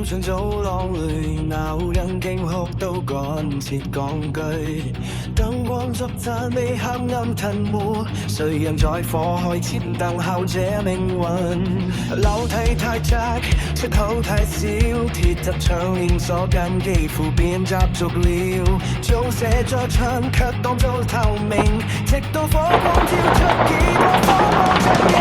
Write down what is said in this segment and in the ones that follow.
上走廊裏鬧人驚哭都趕切講句，燈光燭盞被黑暗吞沒，誰人在火海前等候這命運？樓梯太窄，出口太少，鐵質窗簾鎖緊，幾乎變習俗了。早寫在牆卻當作透明，直到火光照出幾多荒謬陣營。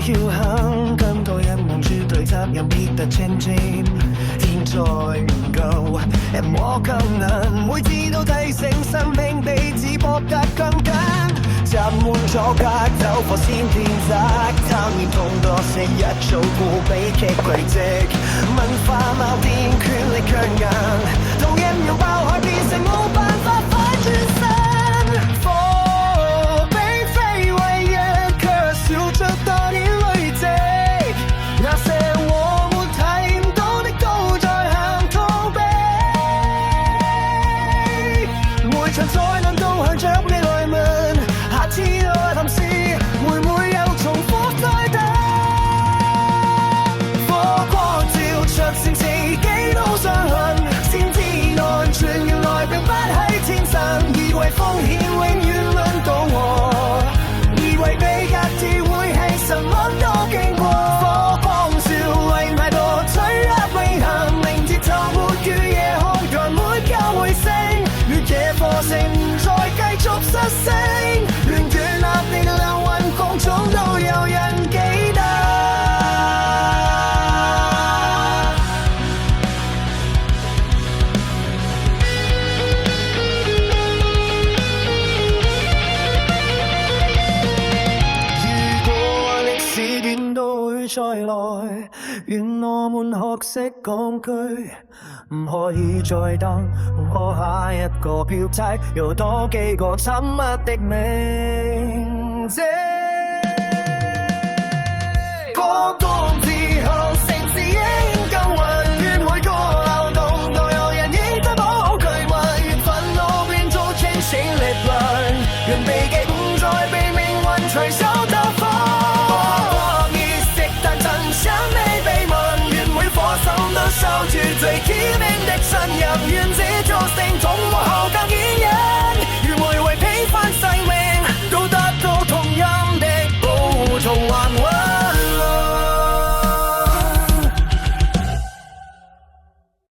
僥倖，感到一望絕對責任必得前進，天才唔夠，我更難會知道提醒生命彼此搏得更緊，集滿阻隔走火先天責，貪念痛多昔日做過悲劇軌跡，文化矛盾權力強硬，當一秒爆開變成冇辦法反轉身。風險永遠輪到我，以為被壓制會係什麼都經過，火光照為太多脆弱永恆，明節奏沒與夜空台沒夠回聲，越野課程唔再繼續失聲，亂斷立定靈魂共總都有人記得。再來，願我們學識講句，唔可以再等，我下一個標題有多幾個沉默的名字。火光之後，城市應更混，願每個流動都有人應得保佢運，願憤怒變做清醒力量，願避忌唔再被命運隨手兜風。守住最堅定的信任，願這座城同幕後更